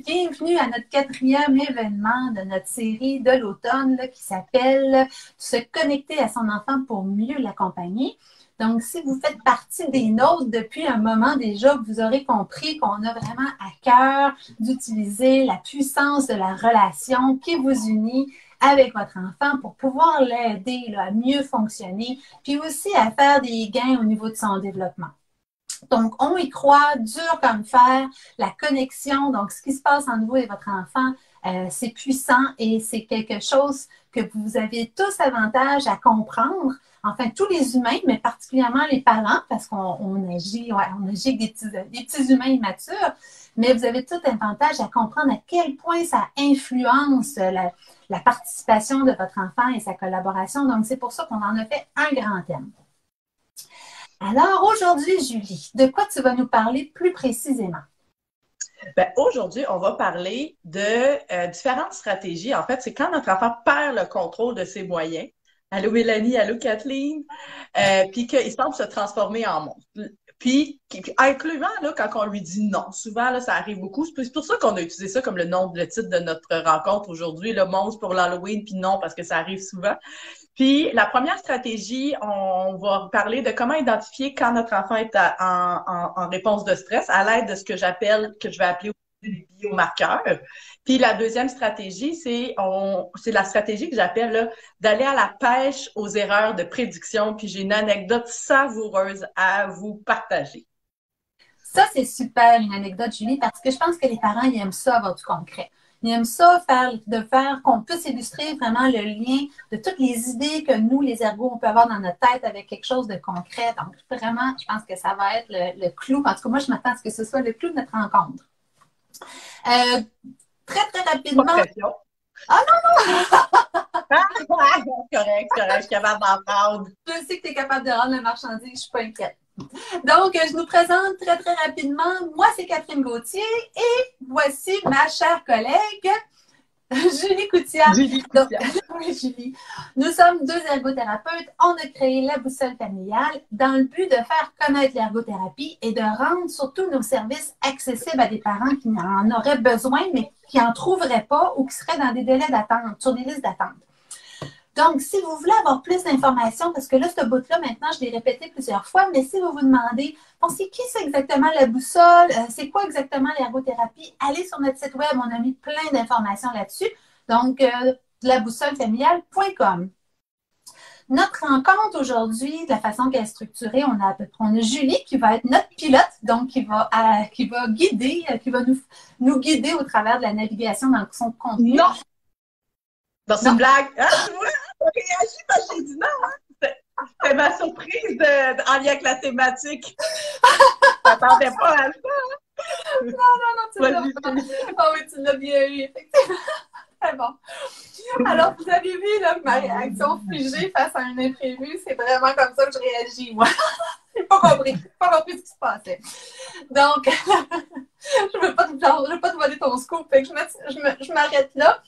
bienvenue à notre quatrième événement de notre série de l'automne qui s'appelle Se connecter à son enfant pour mieux l'accompagner. Donc, si vous faites partie des nôtres depuis un moment déjà, vous aurez compris qu'on a vraiment à cœur d'utiliser la puissance de la relation qui vous unit avec votre enfant pour pouvoir l'aider à mieux fonctionner, puis aussi à faire des gains au niveau de son développement. Donc, on y croit, dur comme fer, la connexion, donc ce qui se passe entre vous et votre enfant, c'est puissant et c'est quelque chose que vous avez tous avantage à comprendre. Enfin, tous les humains, mais particulièrement les parents, parce qu'on agit avec des petits humains immatures, mais vous avez tout avantage à comprendre à quel point ça influence la participation de votre enfant et sa collaboration. Donc, c'est pour ça qu'on en a fait un grand thème. Alors, aujourd'hui, Julie, de quoi tu vas nous parler plus précisément? Aujourd'hui, on va parler de différentes stratégies. En fait, c'est quand notre enfant perd le contrôle de ses moyens. Allô Mélanie, allô Kathleen, puis qu'il semble se transformer en monstre. Puis, incluant là, quand on lui dit non. Souvent, là, ça arrive beaucoup. C'est pour ça qu'on a utilisé ça comme le titre de notre rencontre aujourd'hui, le monstre pour l'Halloween, puis non, parce que ça arrive souvent. Puis, la première stratégie, on va parler de comment identifier quand notre enfant est en réponse de stress à l'aide de ce que je vais appeler les biomarqueurs. Puis, la deuxième stratégie, c'est la stratégie que j'appelle d'aller à la pêche aux erreurs de prédiction. Puis, j'ai une anecdote savoureuse à vous partager. Ça, c'est super, une anecdote, Julie, parce que je pense que les parents, ils aiment ça avoir du concret. Ils aiment ça qu'on puisse illustrer vraiment le lien de toutes les idées que nous, les ergots, on peut avoir dans notre tête avec quelque chose de concret. Donc, vraiment, je pense que ça va être le clou. En tout cas, moi, je m'attends à ce que ce soit le clou de notre rencontre. Très, très rapidement. Ah non, non! Correct, je suis capable d'en prendre. Je sais que tu es capable de rendre la marchandise, je ne suis pas inquiète. Donc, je nous présente très, très rapidement. Moi, c'est Catherine Gauthier et voici ma chère collègue, Julie Coutia. Julie Coutia. Oui, Julie. Nous sommes deux ergothérapeutes. On a créé la boussole familiale dans le but de faire connaître l'ergothérapie et de rendre surtout nos services accessibles à des parents qui en auraient besoin, mais qui n'en trouveraient pas ou qui seraient dans des délais d'attente, sur des listes d'attente. Donc, si vous voulez avoir plus d'informations, parce que là, ce bout-là, maintenant, je l'ai répété plusieurs fois, mais si vous vous demandez, bon, c'est qui c'est exactement la boussole? C'est quoi exactement l'ergothérapie? Allez sur notre site web, on a mis plein d'informations là-dessus. Donc, laboussolefamiliale.com. Notre rencontre aujourd'hui, de la façon qu'elle est structurée, on a Julie qui va être notre pilote, donc qui va guider, qui va nous guider au travers de la navigation dans son contenu. Non! C'est une blague. Ah, tu vois, on réagit parce que j'ai dit non. Hein? C'était ma surprise en lien avec la thématique. Je m'attendais pas à ça. Non, tu l'as pas. Oh oui, tu l'as bien eu, effectivement. Très bon. Alors, vous avez vu là, ma réaction figée face à un imprévu, c'est vraiment comme ça que je réagis, moi. J'ai pas compris ce qui se passait. Donc, je veux pas te voler ton scoop, fait que je m'arrête là.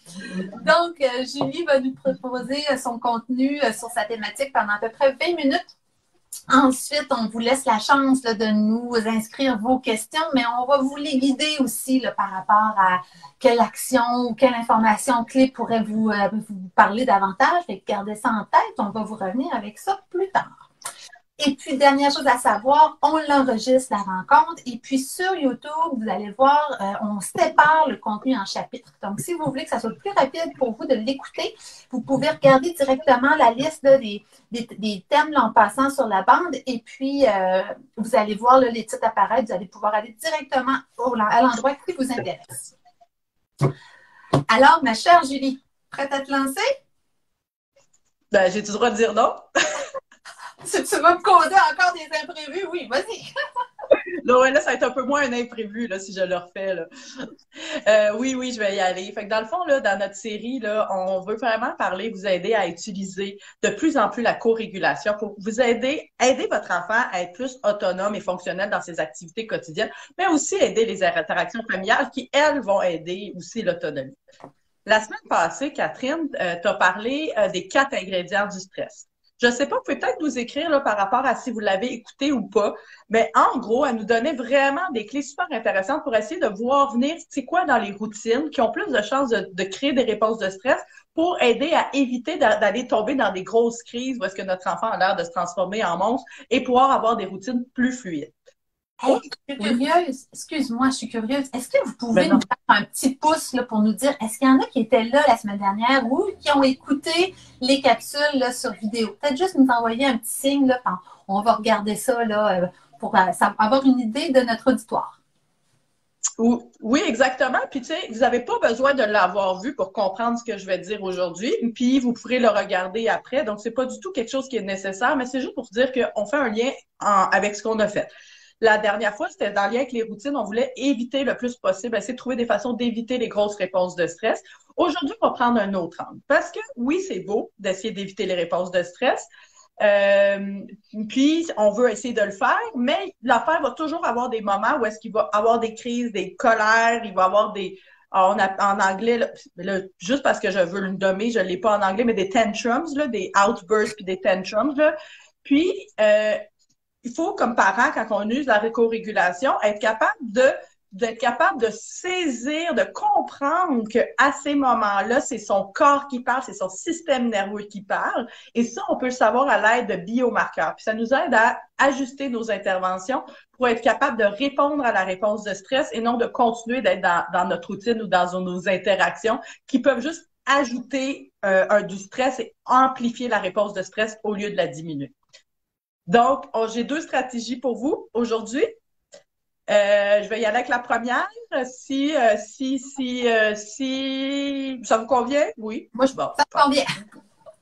Donc, Julie va nous proposer son contenu sur sa thématique pendant à peu près 20 minutes. Ensuite, on vous laisse la chance de nous inscrire vos questions, mais on va vous les guider aussi par rapport à quelle action ou quelle information clé pourrait vous parler davantage. Et gardez ça en tête, on va vous revenir avec ça plus tard. Et puis, dernière chose à savoir, on l'enregistre la rencontre. Et puis, sur YouTube, vous allez voir, on sépare le contenu en chapitres. Donc, si vous voulez que ça soit plus rapide pour vous de l'écouter, vous pouvez regarder directement la liste des thèmes en passant sur la bande. Et puis, vous allez voir les titres apparaître. Vous allez pouvoir aller directement à l'endroit qui vous intéresse. Alors, ma chère Julie, prête à te lancer? J'ai-tu le droit de dire non? Si tu vas me causer encore des imprévus, oui, vas-y. Là, ça va être un peu moins un imprévu là, si je le refais. Là. Oui, je vais y aller. Fait que dans le fond, là, dans notre série, là, on veut vraiment vous aider à utiliser de plus en plus la co-régulation pour vous aider votre enfant à être plus autonome et fonctionnel dans ses activités quotidiennes, mais aussi aider les interactions familiales qui, elles, vont aider aussi l'autonomie. La semaine passée, Catherine, tu as parlé des 4 ingrédients du stress. Je sais pas, vous pouvez peut-être nous écrire là, par rapport à si vous l'avez écouté ou pas, mais en gros, elle nous donnait vraiment des clés super intéressantes pour essayer de voir venir c'est quoi dans les routines qui ont plus de chances de créer des réponses de stress pour aider à éviter d'aller tomber dans des grosses crises où est-ce que notre enfant a l'air de se transformer en monstre et pouvoir avoir des routines plus fluides. Hey, je suis curieuse. Excuse-moi, je suis curieuse. Est-ce que vous pouvez Ben non. nous faire un petit pouce là, pour nous dire, est-ce qu'il y en a qui étaient là la semaine dernière ou qui ont écouté les capsules là, sur vidéo? Peut-être juste nous envoyer un petit signe. Là, on va regarder ça là, pour avoir une idée de notre auditoire. Oui, exactement. Puis, tu sais, vous n'avez pas besoin de l'avoir vu pour comprendre ce que je vais dire aujourd'hui. Puis, vous pourrez le regarder après. Donc, c'est pas du tout quelque chose qui est nécessaire, mais c'est juste pour dire qu'on fait un lien avec ce qu'on a fait. La dernière fois, c'était dans le lien avec les routines. On voulait éviter le plus possible, essayer de trouver des façons d'éviter les grosses réponses de stress. Aujourd'hui, on va prendre un autre angle. Parce que oui, c'est beau d'essayer d'éviter les réponses de stress. Puis, on veut essayer de le faire, mais l'affaire va toujours avoir des moments où est-ce qu'il va avoir des crises, des colères, il va avoir des... en anglais, là, juste parce que je veux le nommer, je ne l'ai pas en anglais, mais des tantrums, là, des outbursts puis des tantrums. Là. Puis, il faut, comme parent, quand on use la récorégulation, être capable d'être capable de saisir, de comprendre qu'à ces moments-là, c'est son corps qui parle, c'est son système nerveux qui parle. Et ça, on peut le savoir à l'aide de biomarqueurs. Puis ça nous aide à ajuster nos interventions pour être capable de répondre à la réponse de stress et non de continuer d'être dans notre routine ou dans nos interactions qui peuvent juste ajouter du stress et amplifier la réponse de stress au lieu de la diminuer. Donc, j'ai 2 stratégies pour vous aujourd'hui. Je vais y aller avec la première. Si ça vous convient? Oui. Moi, ça me convient.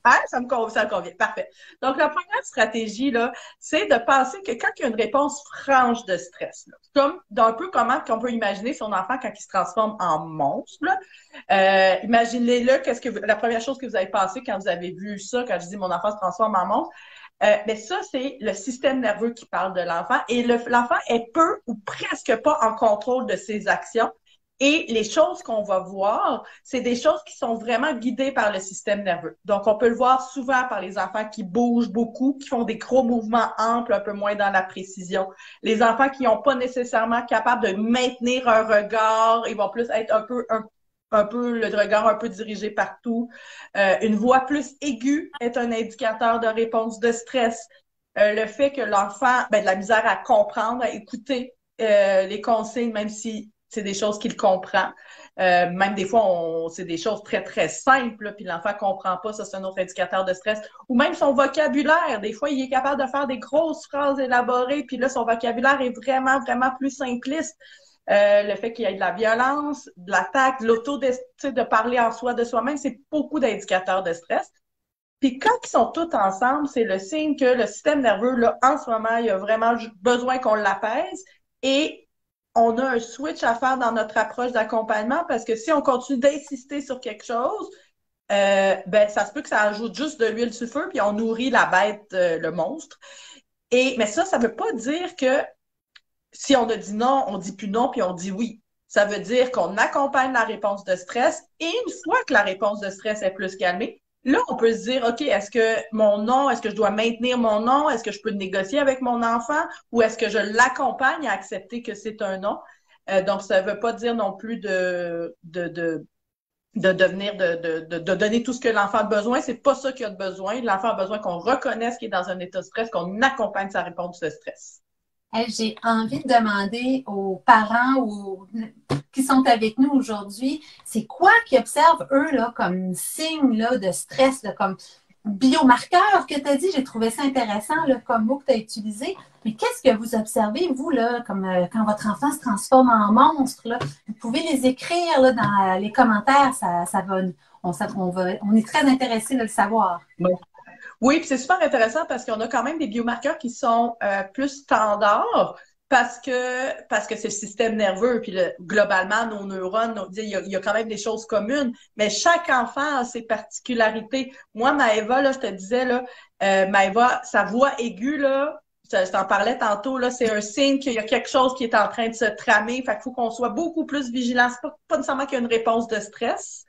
Hein? Ça me convient. Parfait. Donc, la première stratégie, là, c'est de penser que quand il y a une réponse franche de stress, là, comme d'un peu comment on peut imaginer son enfant quand il se transforme en monstre, là, imaginez-le, la première chose que vous avez pensé quand vous avez vu ça, quand je dis mon enfant se transforme en monstre, mais ça, c'est le système nerveux qui parle de l'enfant et l'enfant est peu ou presque pas en contrôle de ses actions. Et les choses qu'on va voir, c'est des choses qui sont vraiment guidées par le système nerveux. Donc, on peut le voir souvent par les enfants qui bougent beaucoup, qui font des gros mouvements amples, un peu moins dans la précision. Les enfants qui n'ont pas nécessairement capable de maintenir un regard, ils vont plus être un peu le regard un peu dirigé partout. Une voix plus aiguë est un indicateur de réponse de stress. Le fait que l'enfant, de la misère à comprendre, à écouter les consignes, même si c'est des choses qu'il comprend. Même des fois, c'est des choses très, très simples, là, puis l'enfant ne comprend pas, ça c'est un autre indicateur de stress. Ou même son vocabulaire. Des fois, il est capable de faire des grosses phrases élaborées, puis là, son vocabulaire est vraiment, vraiment plus simpliste. Le fait qu'il y ait de la violence, de l'attaque, de parler en soi de soi-même, c'est beaucoup d'indicateurs de stress. Puis quand ils sont tous ensemble, c'est le signe que le système nerveux, là, en ce moment, il a vraiment besoin qu'on l'apaise et on a un switch à faire dans notre approche d'accompagnement parce que si on continue d'insister sur quelque chose, ça se peut que ça ajoute juste de l'huile sur le feu puis on nourrit la bête, le monstre. Mais ça veut pas dire que si on a dit non, on dit plus non puis on dit oui. Ça veut dire qu'on accompagne la réponse de stress et une fois que la réponse de stress est plus calmée, là, on peut se dire, OK, est-ce que je dois maintenir mon non? Est-ce que je peux négocier avec mon enfant? Ou est-ce que je l'accompagne à accepter que c'est un non? Donc, ça ne veut pas dire non plus de donner tout ce que l'enfant a besoin. C'est pas ça qu'il a besoin. L'enfant a besoin qu'on reconnaisse qu'il est dans un état de stress, qu'on accompagne sa réponse de stress. J'ai envie de demander aux parents qui sont avec nous aujourd'hui, c'est quoi qu'ils observent, eux, là, comme signe là, de stress, là, comme biomarqueur que tu as dit? J'ai trouvé ça intéressant là, comme mot que tu as utilisé. Mais qu'est-ce que vous observez, vous, là, comme quand votre enfant se transforme en monstre? Là? Vous pouvez les écrire là, dans les commentaires. On est très intéressés de le savoir. Oui. Oui, puis c'est super intéressant parce qu'on a quand même des biomarqueurs qui sont plus standards parce que c'est le système nerveux, puis globalement, nos neurones, il y a quand même des choses communes, mais chaque enfant a ses particularités. Moi, Maëva, là, je te disais, là, Maëva, sa voix aiguë, là, je t'en parlais tantôt, là, c'est un signe qu'il y a quelque chose qui est en train de se tramer, fait qu'il faut qu'on soit beaucoup plus vigilant. C'est pas nécessairement qu'il y a une réponse de stress.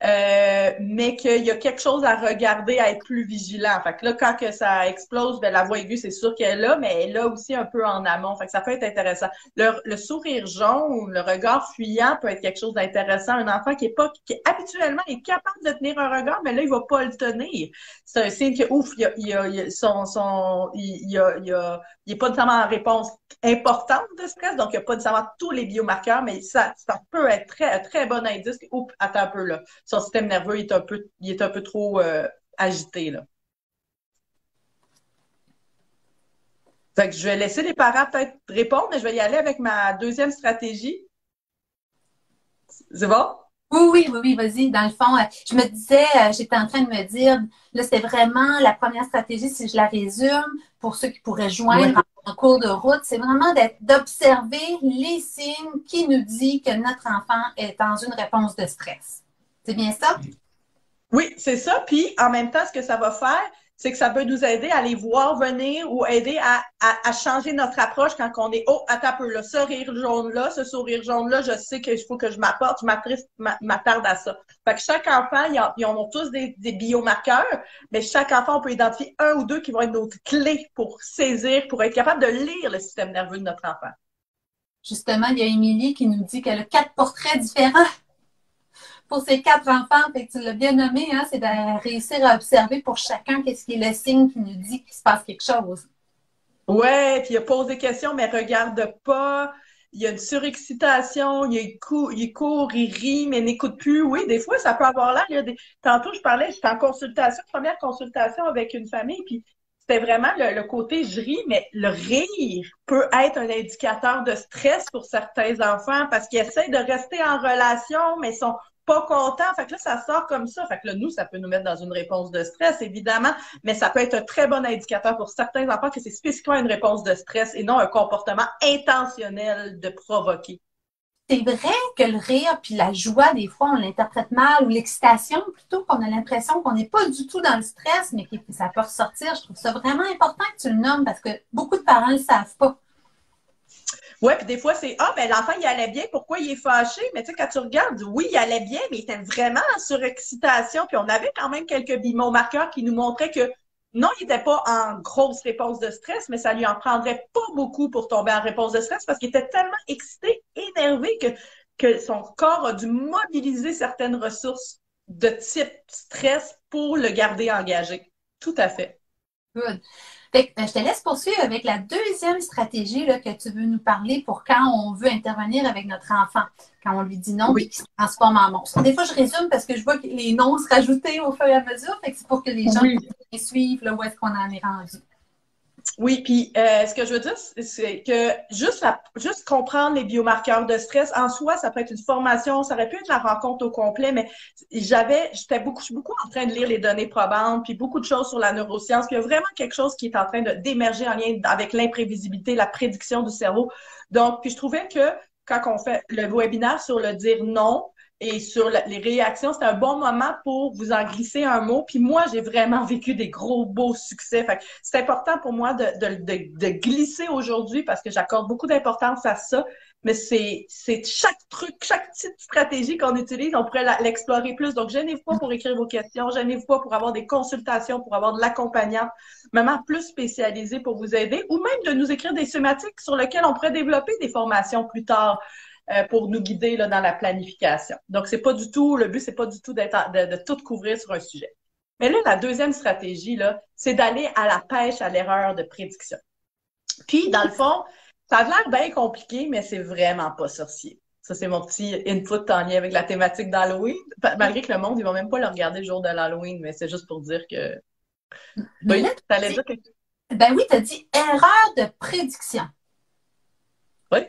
mais qu'il y a quelque chose à regarder, à être plus vigilant. Fait que là, quand que ça explose, ben, la voix aiguë, c'est sûr qu'elle est là, mais elle est là aussi un peu en amont. Fait que ça peut être intéressant. Le sourire jaune, le regard fuyant peut être quelque chose d'intéressant. Un enfant qui habituellement est capable de tenir un regard, mais là, il va pas le tenir. C'est un signe que, ouf, il est pas nécessairement en réponse importante de stress, donc il n'y a pas nécessairement tous les biomarqueurs, mais ça peut être très, très bon indice que, oups, attends un peu là. Son système nerveux il est un peu trop agité, là. Fait que je vais laisser les parents peut-être répondre, mais je vais y aller avec ma deuxième stratégie. C'est bon? Oui, vas-y. Dans le fond, je me disais, j'étais en train de me dire, là, c'était vraiment la première stratégie, si je la résume, pour ceux qui pourraient joindre Ouais. en cours de route, c'est vraiment d'observer les signes qui nous disent que notre enfant est dans une réponse de stress. C'est bien ça? Oui, c'est ça. Puis, en même temps, ce que ça va faire, c'est que ça peut nous aider à les voir venir ou aider à changer notre approche quand on est, oh, attends un peu, là, ce rire jaune-là, ce sourire jaune-là, je sais qu'il faut que je m'apporte, m'attarde à ça. Fait que chaque enfant, ils ont tous des biomarqueurs, mais chaque enfant, on peut identifier un ou deux qui vont être nos clés pour saisir, pour être capable de lire le système nerveux de notre enfant. Justement, il y a Émilie qui nous dit qu'elle a 4 portraits différents pour ses 4 enfants. Fait que tu l'as bien nommé, hein, c'est de réussir à observer pour chacun qu'est-ce qui est le signe qui nous dit qu'il se passe quelque chose. Ouais, puis il pose des questions, mais regarde pas. Il y a une surexcitation, il court, il rit, mais n'écoute plus. Oui, des fois, ça peut avoir l'air. Tantôt, j'étais en consultation, première consultation avec une famille, puis c'était vraiment le côté je ris, mais le rire peut être un indicateur de stress pour certains enfants parce qu'ils essaient de rester en relation, mais ils sont pas contents. Fait que là, ça sort comme ça. Fait que là, nous, ça peut nous mettre dans une réponse de stress, évidemment, mais ça peut être un très bon indicateur pour certains enfants que c'est spécifiquement une réponse de stress et non un comportement intentionnel de provoquer. C'est vrai que le rire puis la joie, des fois, on l'interprète mal, ou l'excitation, plutôt qu'on a l'impression qu'on n'est pas du tout dans le stress, mais que ça peut ressortir. Je trouve ça vraiment important que tu le nommes parce que beaucoup de parents ne le savent pas. Ouais, puis des fois, c'est ah, ben l'enfant, il allait bien, pourquoi il est fâché? Mais tu sais, quand tu regardes, oui, il allait bien, mais il était vraiment en surexcitation. Puis on avait quand même quelques biomarqueurs qui nous montraient que non, il n'était pas en grosse réponse de stress, mais ça lui en prendrait pas beaucoup pour tomber en réponse de stress parce qu'il était tellement excité, énervé que son corps a dû mobiliser certaines ressources de type stress pour le garder engagé. Tout à fait. Good. Fait que, je te laisse poursuivre avec la deuxième stratégie là, que tu veux nous parler pour quand on veut intervenir avec notre enfant, quand on lui dit non puis Oui. qu'il se transforme en monstre. Des fois, je résume parce que je vois que les noms se rajoutaient au fur et à mesure, fait que c'est pour que les gens Oui. puissent suivre là, où est-ce qu'on en est rendu. Oui, puis ce que je veux dire, c'est que juste comprendre les biomarqueurs de stress, en soi, ça peut être une formation, ça aurait pu être la rencontre au complet, mais je suis beaucoup en train de lire les données probantes, puis beaucoup de choses sur la neuroscience, puis il y a vraiment quelque chose qui est en train d'émerger en lien avec l'imprévisibilité, la prédiction du cerveau. Donc, puis je trouvais que quand on fait le webinaire sur le dire non, et sur les réactions, c'est un bon moment pour vous en glisser un mot. Puis moi, j'ai vraiment vécu des gros beaux succès. Fait que c'est important pour moi de glisser aujourd'hui parce que j'accorde beaucoup d'importance à ça. Mais c'est chaque truc, chaque petite stratégie qu'on utilise, on pourrait l'explorer plus. Donc, gênez-vous pas pour écrire vos questions, gênez-vous pas pour avoir des consultations, pour avoir de l'accompagnant, vraiment plus spécialisé pour vous aider, ou même de nous écrire des thématiques sur lesquelles on pourrait développer des formations plus tard pour nous guider là, dans la planification. Donc, c'est pas du tout, le but, c'est pas du tout de tout couvrir sur un sujet. Mais là, la deuxième stratégie, là, c'est d'aller à la pêche à l'erreur de prédiction. Puis, dans le fond, ça a l'air bien compliqué, mais c'est vraiment pas sorcier. Ça, c'est mon petit input en lien avec la thématique d'Halloween. Malgré que le monde, ils vont même pas le regarder le jour de l'Halloween, mais c'est juste pour dire que... Mais là, oui, t'allais dire que... ben oui, tu as dit erreur de prédiction. Oui.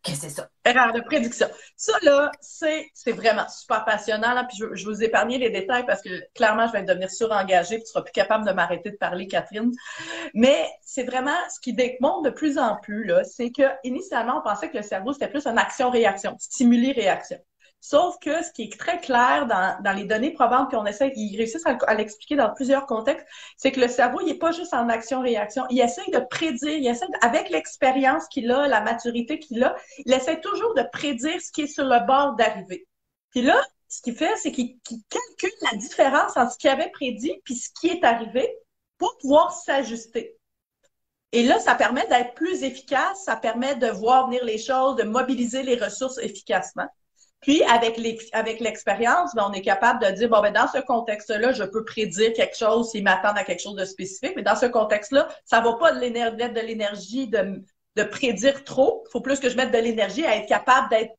Qu'est-ce que c'est ça? Erreur de prédiction. Ça, là, c'est vraiment super passionnant. Là, puis je vous épargner les détails parce que clairement, je vais devenir surengagée puis tu seras plus capable de m'arrêter de parler, Catherine. Mais c'est vraiment ce qui démontre de plus en plus, là, c'est que initialement, on pensait que le cerveau, c'était plus une action-réaction, stimuli-réaction. Sauf que ce qui est très clair dans les données probantes, puis ils réussissent à l'expliquer dans plusieurs contextes, c'est que le cerveau, il n'est pas juste en action-réaction. Il essaie de prédire, avec l'expérience qu'il a, la maturité qu'il a, il essaie toujours de prédire ce qui est sur le bord d'arriver. Puis là, ce qu'il fait, c'est qu'il calcule la différence entre ce qu'il avait prédit puis ce qui est arrivé pour pouvoir s'ajuster. Et là, ça permet d'être plus efficace, ça permet de voir venir les choses, de mobiliser les ressources efficacement. Puis, avec l'expérience, ben, on est capable de dire, bon, ben, dans ce contexte-là, je peux prédire quelque chose s'ils m'attendent à quelque chose de spécifique, mais dans ce contexte-là, ça va pas mettre de l'énergie de prédire trop. Il faut plus que je mette de l'énergie à être capable d'être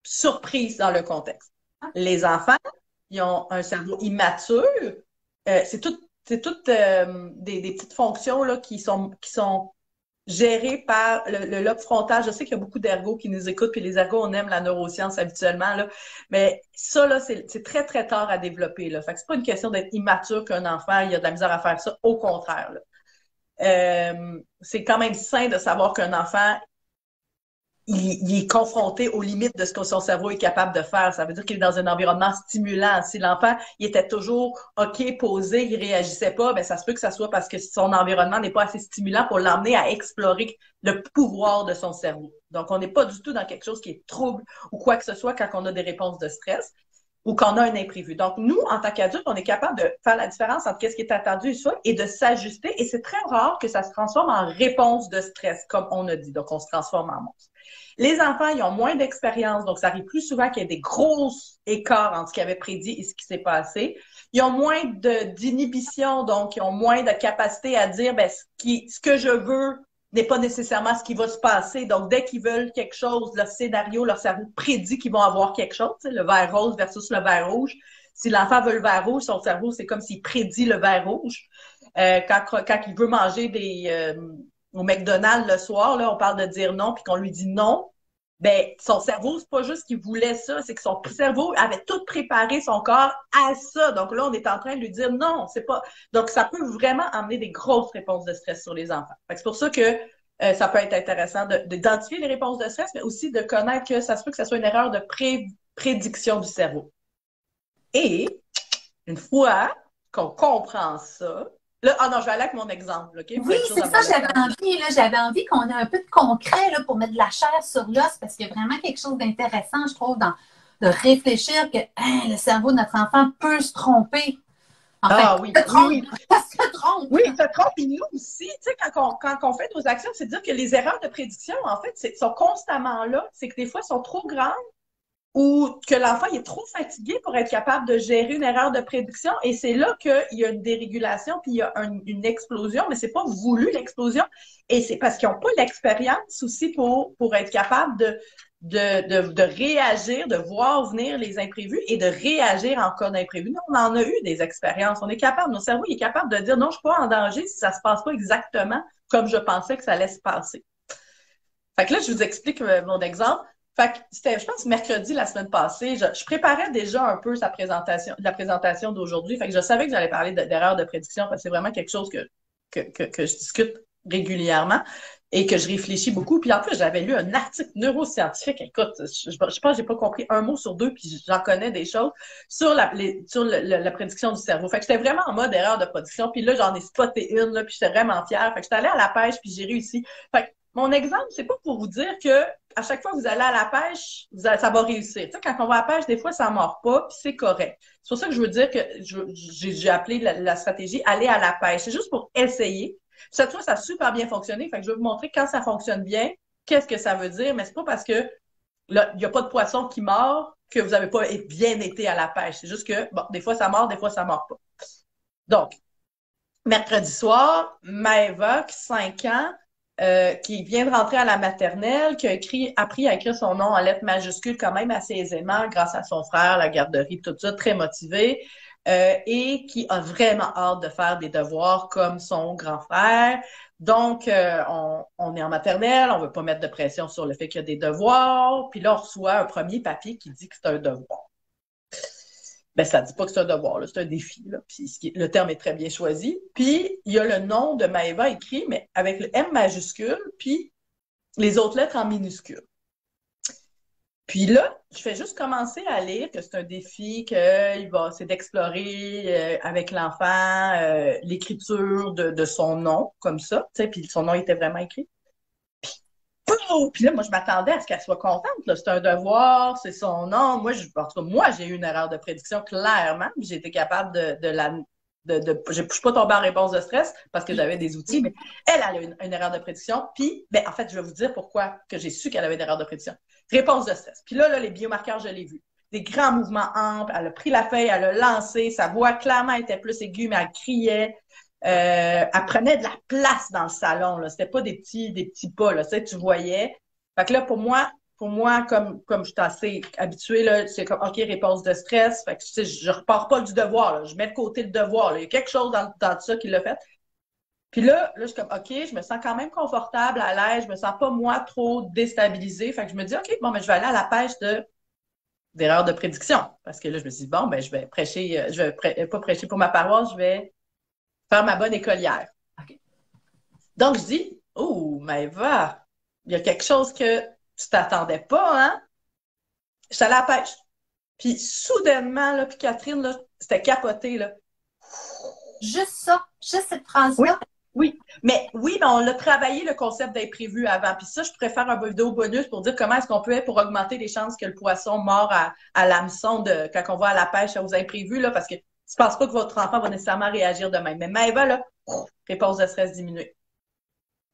surprise dans le contexte. Les enfants, ils ont un cerveau immature. C'est toutes des petites fonctions là, qui sont gérées par le lobe frontal. Je sais qu'il y a beaucoup d'ergots qui nous écoutent, puis les ergots, on aime la neuroscience habituellement, là. Mais ça, là, c'est très, très tard à développer, là. Fait que c'est pas une question d'être immature qu'un enfant, il a de la misère à faire ça. Au contraire, là. C'est quand même sain de savoir qu'un enfant, il est confronté aux limites de ce que son cerveau est capable de faire. Ça veut dire qu'il est dans un environnement stimulant. Si l'enfant, il était toujours OK, posé, il réagissait pas, ben ça se peut que ça soit parce que son environnement n'est pas assez stimulant pour l'emmener à explorer le pouvoir de son cerveau. Donc, on n'est pas du tout dans quelque chose qui est trouble ou quoi que ce soit quand on a des réponses de stress ou qu'on a un imprévu. Donc, nous, en tant qu'adultes, on est capable de faire la différence entre ce qui est attendu et de s'ajuster. Et c'est très rare que ça se transforme en réponse de stress, comme on a dit. Donc, on se transforme en monstre. Les enfants, ils ont moins d'expérience, donc ça arrive plus souvent qu'il y ait des gros écarts entre ce qu'ils avaient prédit et ce qui s'est passé. Ils ont moins d'inhibition, donc ils ont moins de capacité à dire ben, ce que je veux n'est pas nécessairement ce qui va se passer. Donc, dès qu'ils veulent quelque chose, leur scénario, leur cerveau prédit qu'ils vont avoir quelque chose, le vert rose versus le vert rouge. Si l'enfant veut le vert rouge, son cerveau, c'est comme s'il prédit le vert rouge. Quand il veut manger au McDonald's le soir, là, on parle de dire non, puis qu'on lui dit non, ben son cerveau, c'est pas juste qu'il voulait ça, c'est que son cerveau avait tout préparé son corps à ça. Donc là, on est en train de lui dire non, c'est pas. Donc, ça peut vraiment amener des grosses réponses de stress sur les enfants. C'est pour ça que ça peut être intéressant d'identifier les réponses de stress, mais aussi de connaître que ça se peut que ça soit une erreur de prédiction du cerveau. Et une fois qu'on comprend ça, là, non, je vais aller avec mon exemple, OK? Oui, c'est ça, j'avais envie qu'on ait un peu de concret là, pour mettre de la chair sur l'os, parce qu'il y a vraiment quelque chose d'intéressant, je trouve, de réfléchir que le cerveau de notre enfant peut se tromper. En fait, oui, se trompe, oui. Ça se trompe. Oui, il se trompe. Et nous aussi, tu sais, quand on fait nos actions, c'est dire que les erreurs de prédiction, en fait, sont constamment là. C'est que des fois, elles sont trop grandes ou que l'enfant est trop fatigué pour être capable de gérer une erreur de prédiction. Et c'est là qu'il y a une dérégulation, puis il y a une explosion, mais c'est pas voulu l'explosion. Et c'est parce qu'ils n'ont pas l'expérience aussi pour être capable de réagir, de voir venir les imprévus et de réagir en cas d'imprévu. Nous, on en a eu des expériences. On est capable, notre cerveau il est capable de dire non, je suis pas en danger si ça se passe pas exactement comme je pensais que ça allait se passer. Fait que là, je vous explique mon exemple. Fait que c'était, je pense, mercredi la semaine passée, je préparais déjà un peu la présentation d'aujourd'hui. Fait que je savais que j'allais parler d'erreurs de prédiction parce que c'est vraiment quelque chose que je discute régulièrement et que je réfléchis beaucoup. Puis en plus, j'avais lu un article neuroscientifique. Écoute, je pense que j'ai pas compris un mot sur deux, puis j'en connais des choses sur la prédiction du cerveau. Fait que j'étais vraiment en mode erreur de prédiction. Puis là, j'en ai spoté une, là, puis j'étais vraiment fière. Fait que j'étais allée à la pêche, puis j'ai réussi. Fait que mon exemple, c'est pas pour vous dire que à chaque fois que vous allez à la pêche, ça va réussir. Tu sais, quand on va à la pêche, des fois, ça mord pas, puis c'est correct. C'est pour ça que je veux dire que j'ai appelé la stratégie aller à la pêche. C'est juste pour essayer. Cette fois, ça a super bien fonctionné. Fait que je vais vous montrer quand ça fonctionne bien, qu'est-ce que ça veut dire. Mais c'est pas parce que là, il n'y a pas de poisson qui mord que vous n'avez pas bien été à la pêche. C'est juste que, bon, des fois, ça mord, des fois, ça mord pas. Donc, mercredi soir, Maëva, 5 ans, qui vient de rentrer à la maternelle, qui a appris à écrire son nom en lettres majuscules quand même assez aisément grâce à son frère, la garderie, tout ça, très motivée, et qui a vraiment hâte de faire des devoirs comme son grand frère. Donc, on est en maternelle, on veut pas mettre de pression sur le fait qu'il y a des devoirs, puis là, on reçoit un premier papier qui dit que c'est un devoir. Ben, ça ne dit pas que c'est un devoir, c'est un défi. Là. Puis le terme est très bien choisi. Puis, il y a le nom de Maëva écrit, mais avec le M majuscule, puis les autres lettres en minuscule. Puis là, je fais juste commencer à lire que c'est un défi, c'est d'explorer avec l'enfant l'écriture de son nom, comme ça. Puis son nom était vraiment écrit. Puis, wow! Puis là, moi, je m'attendais à ce qu'elle soit contente. Là. C'est un devoir, c'est son nom. Moi, en tout cas, moi, j'ai eu une erreur de prédiction, clairement. J'ai été capable je ne suis pas tombée en réponse de stress parce que j'avais des outils, mais elle a eu une erreur de prédiction. Puis, ben, en fait, je vais vous dire pourquoi que j'ai su qu'elle avait une erreur de prédiction. Réponse de stress. Puis là, les biomarqueurs, je l'ai vu. Des grands mouvements amples. Elle a pris la feuille, elle a lancé. Sa voix, clairement, était plus aiguë, mais elle criait. Elle prenait de la place dans le salon. Là. C'était pas des petits pas. Là. Tu voyais. Fait que là, pour moi, comme je suis assez habituée, là, c'est comme, OK, réponse de stress. Fait que, tu sais, je repars pas du devoir. Là. Je mets de côté le devoir. Là. Il y a quelque chose dans ça qui l'a fait. Puis là, je suis comme, OK, je me sens quand même confortable, à l'aise. Je me sens pas, moi, trop déstabilisée. Fait que je me dis, OK, bon, mais je vais aller à la pêche d'erreurs de prédiction. Parce que là, je me suis dit, bon, ben, je vais prêcher, pas prêcher pour ma paroisse, je vais faire ma bonne écolière. Okay. Donc, je dis, oh, Maëva, il y a quelque chose que tu t'attendais pas, hein? Je suis allée à la pêche. Puis, soudainement, là, puis Catherine, là, c'était capoté, là. Juste ça, juste cette phrase-là. Oui, mais on a travaillé le concept d'imprévu avant. Puis ça, je pourrais faire un vidéo bonus pour dire comment est-ce qu'on peut pour augmenter les chances que le poisson mord à l'hameçon quand on va à la pêche aux imprévus, là, parce que je ne pense pas que votre enfant va nécessairement réagir de même. Mais Maëva, là, réponse de stress diminuée.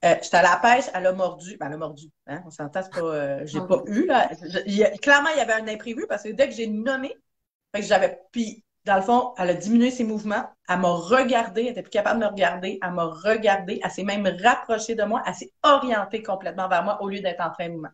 J'étais à la pêche, elle a mordu. Ben, elle a mordu. Hein? On s'entend, c'est pas. J'ai pas eu, là. Clairement, il y avait un imprévu parce que dès que j'ai nommé, fait que j'avais. Puis, dans le fond, elle a diminué ses mouvements. Elle m'a regardé. Elle était plus capable de me regarder. Elle m'a regardé. Elle s'est même rapprochée de moi. Elle s'est orientée complètement vers moi au lieu d'être en train de mouvement.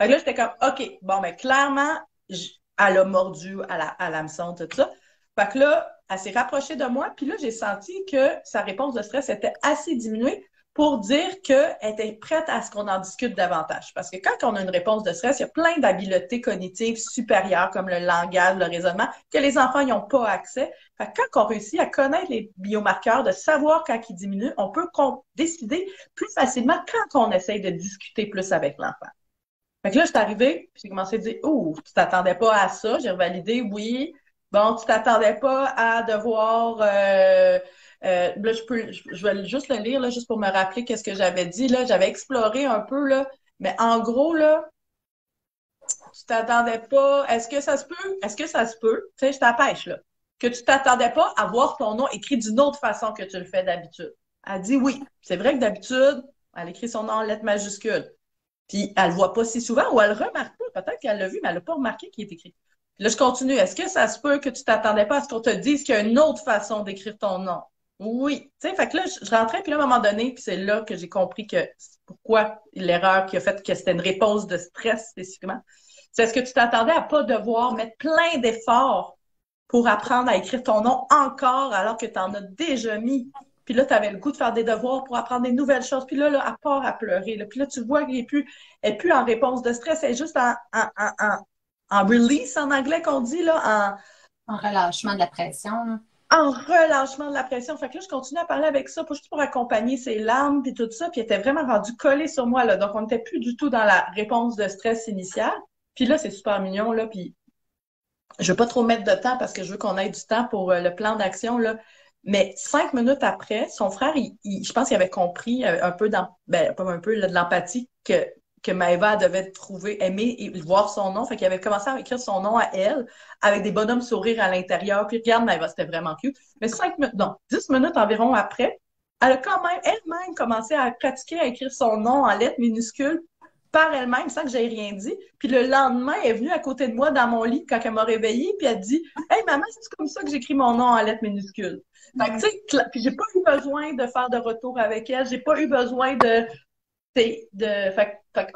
Fait que là, j'étais comme, OK, bon, mais clairement, elle a mordu à l'hameçon, tout ça. Fait que là, elle s'est rapprochée de moi. Puis là, j'ai senti que sa réponse de stress était assez diminuée pour dire qu'elle était prête à ce qu'on en discute davantage. Parce que quand on a une réponse de stress, il y a plein d'habiletés cognitives supérieures, comme le langage, le raisonnement, que les enfants n'ont pas accès. Fait que quand on réussit à connaître les biomarqueurs, de savoir quand ils diminuent, on peut décider plus facilement quand on essaye de discuter plus avec l'enfant. Fait que là, je suis arrivée, puis j'ai commencé à dire, oh, tu t'attendais pas à ça? J'ai revalidé, oui. Bon, tu t'attendais pas à devoir... là, je vais juste le lire, là, juste pour me rappeler qu'est-ce que j'avais dit. Là, j'avais exploré un peu, là, mais en gros, là, tu t'attendais pas. Est-ce que ça se peut? Est-ce que ça se peut? Tu sais, je t'appêche, là. Que tu t'attendais pas à voir ton nom écrit d'une autre façon que tu le fais d'habitude. Elle dit oui. C'est vrai que d'habitude, elle écrit son nom en lettres majuscules. Puis elle le voit pas si souvent ou elle le remarque pas. Peut-être qu'elle l'a vu, mais elle n'a pas remarqué qu'il est écrit. Puis là, je continue. Est-ce que ça se peut que tu t'attendais pas à ce qu'on te dise qu'il y a une autre façon d'écrire ton nom? Oui. Tu sais, fait que là, je rentrais, puis là, à un moment donné, puis c'est là que j'ai compris que pourquoi l'erreur qui a fait que c'était une réponse de stress spécifiquement. C'est est-ce que tu t'attendais à pas devoir mettre plein d'efforts pour apprendre à écrire ton nom encore alors que tu en as déjà mis? Puis là, tu avais le goût de faire des devoirs pour apprendre des nouvelles choses. Puis là, elle part à pleurer. Là. Puis là, tu vois qu'elle n'est plus en réponse de stress, elle est juste en release en anglais qu'on dit, là, en relâchement de la pression. En relâchement de la pression. Fait que là, je continue à parler avec ça, juste pour accompagner ses larmes, puis tout ça. Puis elle était vraiment rendue collée sur moi, là. Donc, on n'était plus du tout dans la réponse de stress initiale. Puis là, c'est super mignon, là. Puis je veux pas trop mettre de temps parce que je veux qu'on ait du temps pour le plan d'action, là. Mais 5 minutes après, son frère, je pense qu'il avait compris un peu pas un peu là, de l'empathie que Maëva devait aimer et voir son nom. Fait qu'il avait commencé à écrire son nom à elle avec des bonhommes sourires à l'intérieur. Puis regarde, Maëva, c'était vraiment cute. Mais 10 minutes environ après, elle a quand même elle-même commencé à pratiquer à écrire son nom en lettres minuscules par elle-même sans que j'aie rien dit. Puis le lendemain, elle est venue à côté de moi dans mon lit quand elle m'a réveillée, puis elle dit « Hey, maman, c'est comme ça que j'écris mon nom en lettres minuscules. » Fait que, tu sais, puis j'ai pas eu besoin de faire de retour avec elle, j'ai pas eu besoin fait,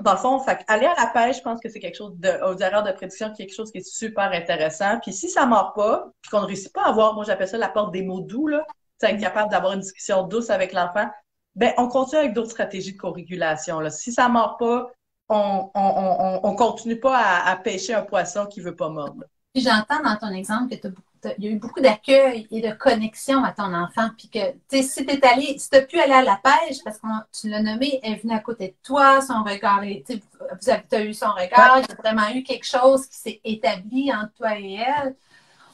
dans le fond, aller à la pêche, je pense que c'est quelque chose aux erreurs de prédiction, quelque chose qui est super intéressant. Puis si ça ne mord pas, puis qu'on ne réussit pas à avoir, moi j'appelle ça la porte des mots doux, là, être capable d'avoir une discussion douce avec l'enfant, ben on continue avec d'autres stratégies de co-régulation. Là. Si ça ne mord pas, on continue pas à pêcher un poisson qui veut pas mordre. Puis j'entends dans ton exemple que il y a eu beaucoup d'accueil et de connexion à ton enfant. Puis que, tu sais, si tu as pu aller à la pêche, parce que tu l'as nommé, elle est venue à côté de toi, son regard, tu as eu son regard, il y a vraiment eu quelque chose qui s'est établi entre toi et elle.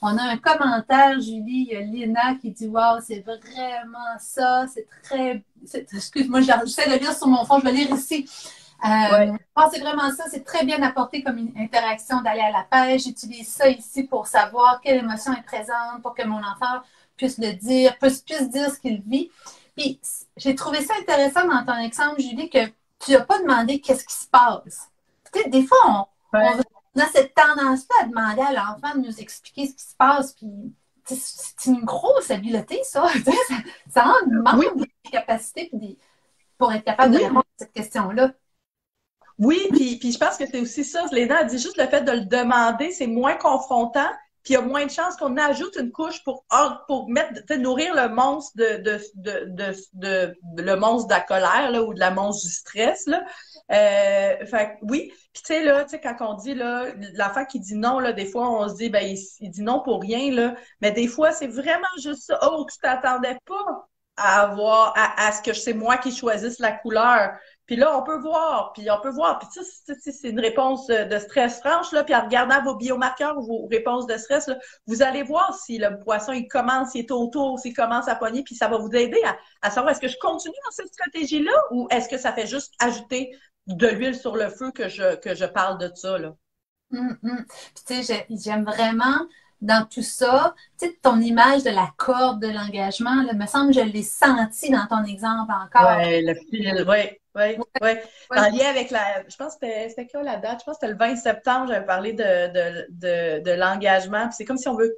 On a un commentaire, Julie, il y a Lina qui dit « Wow, c'est vraiment ça, c'est très... » Excuse-moi, j'essaie de lire sur mon fond, je vais lire ici. Ouais. Je pense que c'est vraiment ça. C'est très bien apporté comme une interaction d'aller à la pêche. J'utilise ça ici pour savoir quelle émotion est présente, pour que mon enfant puisse le dire, puisse dire ce qu'il vit. Puis, j'ai trouvé ça intéressant dans ton exemple, Julie, que tu n'as pas demandé qu'est-ce qui se passe. Tu sais, des fois, Ouais. on a cette tendance-là à demander à l'enfant de nous expliquer ce qui se passe. Puis, c'est une grosse habileté, ça. Ça en Oui, demande des capacités pour être capable de oui, répondre à cette question-là. oui, puis je pense que c'est aussi ça. Léna a dit juste le fait de le demander, c'est moins confrontant, puis il y a moins de chances qu'on ajoute une couche pour mettre, tu sais, nourrir le monstre le monstre de la colère là, ou de la monstre du stress. Là. Fait que oui, puis tu sais, là, tu sais, quand on dit là, l'enfant qui dit non, là, des fois, on se dit ben il dit non pour rien, là. Mais des fois, c'est vraiment juste ça. Oh, tu t'attendais pas à ce que c'est moi qui choisisse la couleur. Puis là, on peut voir. Puis ça, c'est une réponse de stress franche, là. Puis en regardant vos biomarqueurs, vos réponses de stress, là, vous allez voir si le poisson, il commence, il est autour, s'il commence à pogner, puis ça va vous aider à savoir est-ce que je continue dans cette stratégie-là ou est-ce que ça fait juste ajouter de l'huile sur le feu que je parle de ça, là. Puis, tu sais, j'aime vraiment dans tout ça, tu sais, ton image de la corde de l'engagement, là, me semble que je l'ai senti dans ton exemple encore. Ouais, le fil, ouais, ouais, Oui, ouais. oui. En lien avec je pense que c'était quoi la date? Je pense que c'était le 20 septembre, j'avais parlé de l'engagement. Puis c'est comme si on veut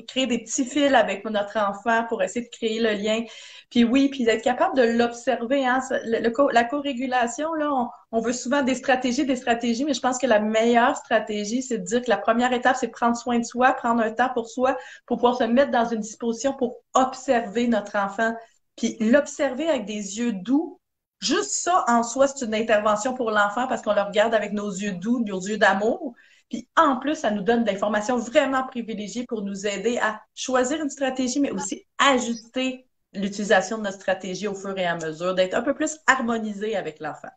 créer des petits fils avec notre enfant pour essayer de créer le lien. Puis oui, puis d'être capable de l'observer, hein. La co-régulation, là, on veut souvent des stratégies, mais je pense que la meilleure stratégie, c'est de dire que la première étape, c'est prendre soin de soi, prendre un temps pour soi, pour pouvoir se mettre dans une disposition pour observer notre enfant. Puis l'observer avec des yeux doux, juste ça en soi, c'est une intervention pour l'enfant parce qu'on le regarde avec nos yeux doux, nos yeux d'amour. Puis en plus, ça nous donne des informations vraiment privilégiées pour nous aider à choisir une stratégie, mais aussi ajuster l'utilisation de notre stratégie au fur et à mesure, d'être un peu plus harmonisé avec l'enfant.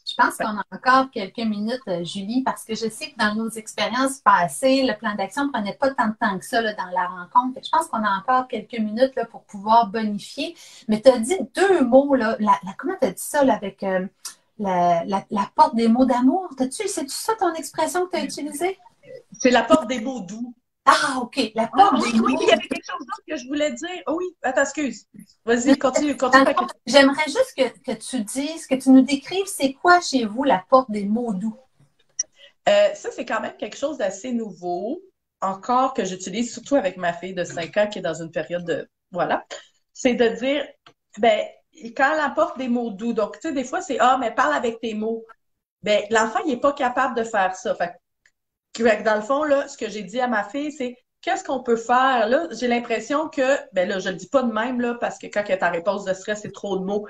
Je pense qu'on a encore quelques minutes, Julie, parce que je sais que dans nos expériences passées, le plan d'action ne prenait pas tant de temps que ça là, dans la rencontre. Je pense qu'on a encore quelques minutes là, pour pouvoir bonifier. Mais tu as dit deux mots, là, comment tu as dit ça là, avec la porte des mots d'amour? C'est-tu ça ton expression que tu as utilisée? C'est la porte des mots doux. Ah, OK. La Ah porte oui, des oui, mots. il y avait quelque chose d'autre que je voulais dire. Oh oui, attends, excuse. Vas-y, continue, Dans continue le ta fond, question. j'aimerais juste que tu dises, que tu nous décrives, c'est quoi chez vous la porte des mots doux? Ça, c'est quand même quelque chose d'assez nouveau, encore que j'utilise surtout avec ma fille de 5 ans qui est dans une période de... Voilà. C'est de dire, ben, quand elle apporte des mots doux, donc, tu sais, des fois, c'est, ah, mais parle avec tes mots. Ben, l'enfant, il n'est pas capable de faire ça. Fait que dans le fond, là, ce que j'ai dit à ma fille, c'est, qu'est-ce qu'on peut faire? Là, j'ai l'impression que, ben là, je le dis pas de même, là, parce que quand il y a ta réponse de stress, c'est trop de mots.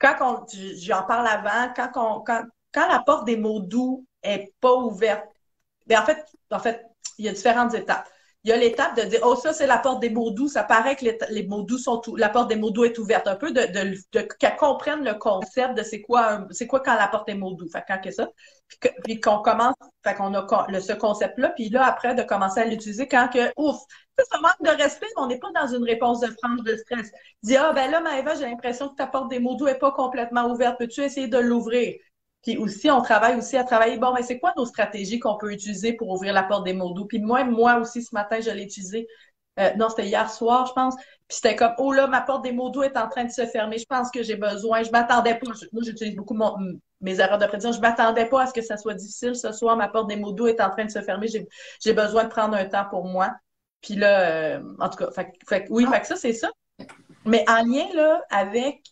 J'en parle avant, quand la porte des mots doux est pas ouverte, mais en fait, il y a différentes étapes. Il y a l'étape de dire, oh, ça, c'est la porte des mots doux. Ça paraît que les mots doux la porte des mots doux est ouverte. Un peu qu'elle comprenne le concept de c'est quoi quand la porte des mots doux. Fait quand que ça. Puis qu'on commence, fait qu'on a ce concept-là. Puis là, après, de commencer à l'utiliser quand que, ouf, ça manque de respect, mais on n'est pas dans une réponse de frange de stress. Dis, ah, ben là, Maëva, j'ai l'impression que ta porte des mots doux n'est pas complètement ouverte. Peux-tu essayer de l'ouvrir? Puis aussi, on travaille aussi à travailler, bon, mais c'est quoi nos stratégies qu'on peut utiliser pour ouvrir la porte des mots doux? Puis moi aussi, ce matin, je l'ai utilisé. Non, c'était hier soir, je pense. Puis c'était comme, oh là, ma porte des mots doux est en train de se fermer. Je pense que j'ai besoin. Je m'attendais pas. Moi, j'utilise beaucoup mes erreurs de prédiction. Je m'attendais pas à ce que ça soit difficile ce soir. Ma porte des mots doux est en train de se fermer. J'ai besoin de prendre un temps pour moi. Puis là, en tout cas, oui, fait que ça, c'est ça. Mais en lien là avec,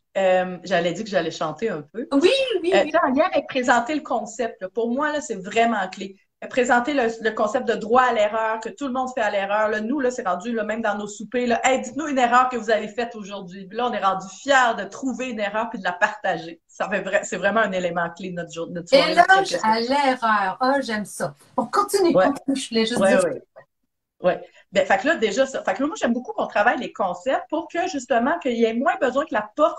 j'allais dire que j'allais chanter un peu. Oui, oui, oui. En lien avec présenter le concept, là, pour moi, là, c'est vraiment clé. Présenter le concept de droit à l'erreur, que tout le monde fait à l'erreur. Là, nous, là, c'est rendu là, même dans nos soupers. Là, hey, dites-nous une erreur que vous avez faite aujourd'hui. Puis là, on est rendu fiers de trouver une erreur puis de la partager. C'est vraiment un élément clé de notre soirée. Éloge à l'erreur. Ah, j'aime ça. Bon, continue, Ouais. continue. Je voulais juste Ouais, dire. ouais. Ouais. Ben, fait que là, déjà, ça. Fait que là, moi, j'aime beaucoup qu'on travaille les concepts pour que, justement, qu'il y ait moins besoin que la porte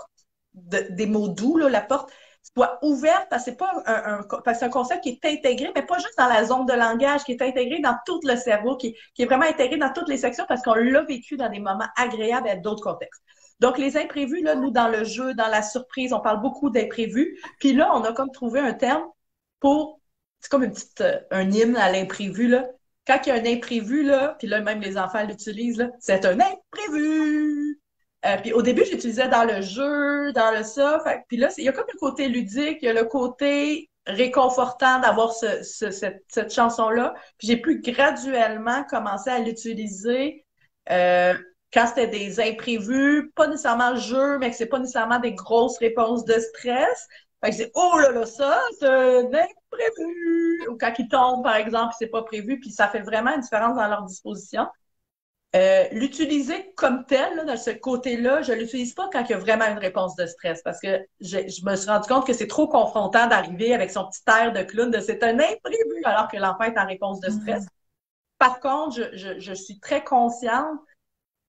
des mots doux, là, la porte soit ouverte parce que c'est pas parce que c'est un concept qui est intégré, mais pas juste dans la zone de langage, qui est intégré dans tout le cerveau, qui est vraiment intégré dans toutes les sections parce qu'on l'a vécu dans des moments agréables à d'autres contextes. Donc, les imprévus, là, nous, dans le jeu, dans la surprise, on parle beaucoup d'imprévus. Puis là, on a comme trouvé un terme pour, c'est comme un hymne à l'imprévu, là. Quand il y a un imprévu, là, puis là, même les enfants l'utilisent, là, c'est un imprévu. Puis au début, j'utilisais dans le jeu, dans le ça. Puis là, il y a comme le côté ludique, il y a le côté réconfortant d'avoir cette chanson-là. Puis j'ai pu graduellement commencer à l'utiliser quand c'était des imprévus, pas nécessairement le jeu, mais que c'est pas nécessairement des grosses réponses de stress. Fait que c'est oh là là, ça, c'est un imprévu. Ou quand ils tombent, par exemple, c'est pas prévu, puis ça fait vraiment une différence dans leur disposition. L'utiliser comme tel, là, dans ce côté-là, je l'utilise pas quand il y a vraiment une réponse de stress parce que je me suis rendu compte que c'est trop confrontant d'arriver avec son petit air de clown de c'est un imprévu alors que l'enfant est en réponse de stress. Par contre, je suis très consciente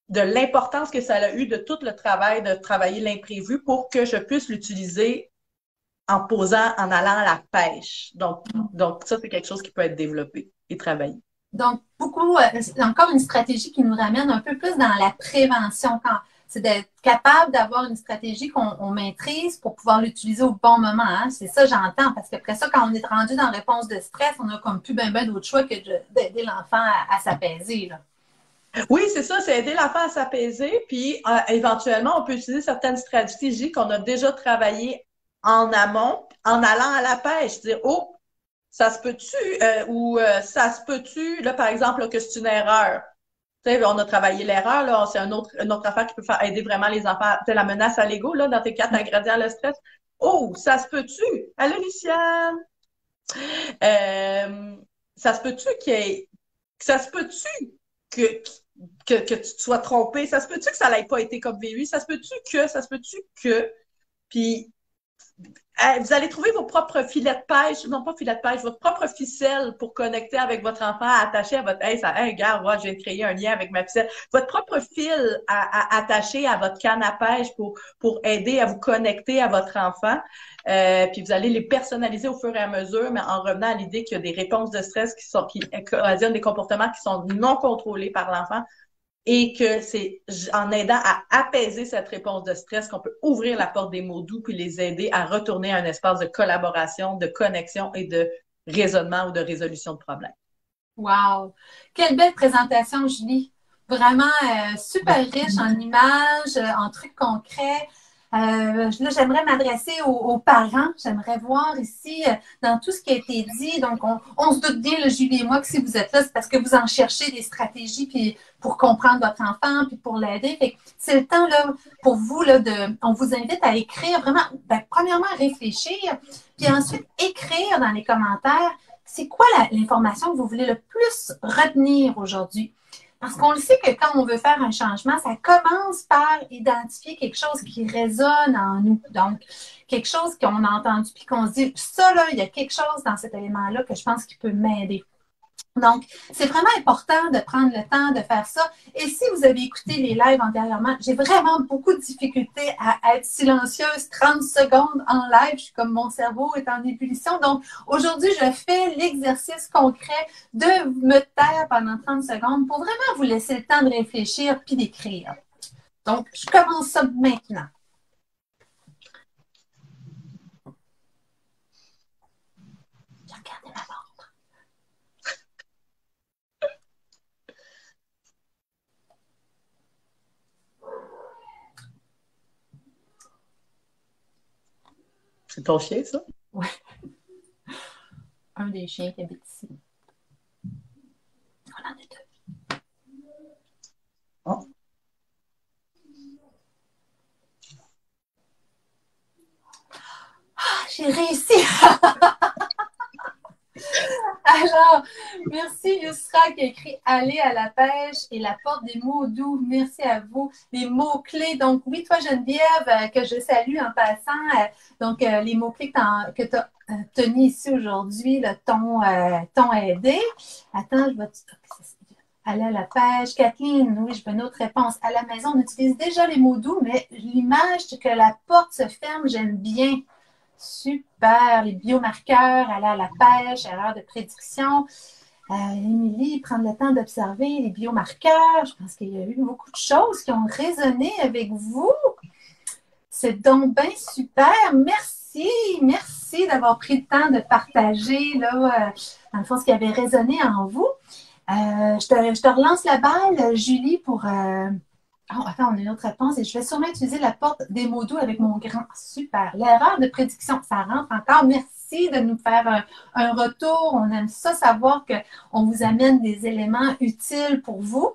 de l'importance que ça a eu de tout le travail de travailler l'imprévu pour que je puisse l'utiliser en posant, en allant à la pêche. Donc ça, c'est quelque chose qui peut être développé et travaillé. Donc, beaucoup, c'est encore une stratégie qui nous ramène un peu plus dans la prévention. C'est d'être capable d'avoir une stratégie qu'on maîtrise pour pouvoir l'utiliser au bon moment. Hein? C'est ça, j'entends. Parce qu'après ça, quand on est rendu dans la réponse de stress, on a comme plus ben d'autre choix que d'aider l'enfant à s'apaiser. Oui, c'est ça, c'est aider l'enfant à s'apaiser. Puis, éventuellement, on peut utiliser certaines stratégies qu'on a déjà travaillées en amont, en allant à la pêche. Dire, oh, ça se peut-tu, ça se peut-tu, là, par exemple, là, que c'est une erreur. Tu sais, on a travaillé l'erreur, là, c'est une autre affaire qui peut faire aider vraiment les enfants. Tu sais, la menace à l'ego, là, dans tes 4 ingrédients, le stress. Oh, ça se peut-tu? Allô, Luciane? Ça se peut-tu ça se peut-tu que, que tu te sois trompé? Ça se peut-tu que ça n'ait pas été comme vécu? Ça se peut-tu que, puis vous allez trouver vos propres filets de pêche, non pas filets de pêche, votre propre ficelle pour connecter avec votre enfant, attaché à votre, regarde, ouais, je viens de créer un lien avec ma ficelle. Votre propre fil attaché à votre canne à pêche pour aider à vous connecter à votre enfant. Puis vous allez les personnaliser au fur et à mesure, mais en revenant à l'idée qu'il y a des réponses de stress qui occasionnent des comportements qui sont non contrôlés par l'enfant. Et que c'est en aidant à apaiser cette réponse de stress qu'on peut ouvrir la porte des mots doux puis les aider à retourner à un espace de collaboration, de connexion et de raisonnement ou de résolution de problèmes. Wow! Quelle belle présentation, Julie! Vraiment super riche en images, en trucs concrets. Là, j'aimerais m'adresser aux parents. J'aimerais voir ici, dans tout ce qui a été dit, donc on se doute bien, là, Julie et moi, que si vous êtes là, c'est parce que vous en cherchez des stratégies puis pour comprendre votre enfant puis pour l'aider. C'est le temps là, pour vous, là, on vous invite à écrire vraiment, premièrement, réfléchir, puis ensuite écrire dans les commentaires, c'est quoi l'information que vous voulez le plus retenir aujourd'hui? Parce qu'on le sait que quand on veut faire un changement, ça commence par identifier quelque chose qui résonne en nous. Donc, quelque chose qu'on a entendu puis qu'on se dit, ça là, il y a quelque chose dans cet élément-là que je pense qui peut m'aider. Donc, c'est vraiment important de prendre le temps de faire ça. Et si vous avez écouté les lives antérieurement, j'ai vraiment beaucoup de difficultés à être silencieuse 30 secondes en live. Je suis comme mon cerveau est en ébullition. Donc, aujourd'hui, je fais l'exercice concret de me taire pendant 30 secondes pour vraiment vous laisser le temps de réfléchir puis d'écrire. Donc, je commence ça maintenant. J'ai regardé ma montre. C'est ton chien, ça? Oui. Un des chiens qui habite ici. On en a deux. Oh. J'ai réussi! Alors, merci Yousra qui a écrit Aller à la pêche et la porte des mots doux. Merci à vous. Les mots-clés. Donc, oui, toi, Geneviève, que je salue en passant. Donc, les mots-clés que tu as tenus ici aujourd'hui, t'ont aidé. Attends, je vais te... Aller à la pêche. Kathleen, oui, je veux une autre réponse. À la maison, on utilise déjà les mots doux, mais l'image que la porte se ferme, j'aime bien. Super, les biomarqueurs, aller à la pêche, erreur de prédiction. Émilie, prendre le temps d'observer les biomarqueurs. Je pense qu'il y a eu beaucoup de choses qui ont résonné avec vous. C'est donc bien super. Merci, merci d'avoir pris le temps de partager, là, dans le fond, ce qui avait résonné en vous. Je te relance la balle, Julie, pour... Oh, attends, on a une autre réponse et je vais sûrement utiliser la porte des mots doux avec mon grand. Super. L'erreur de prédiction, ça rentre encore. Merci de nous faire un retour. On aime ça, savoir qu'on vous amène des éléments utiles pour vous.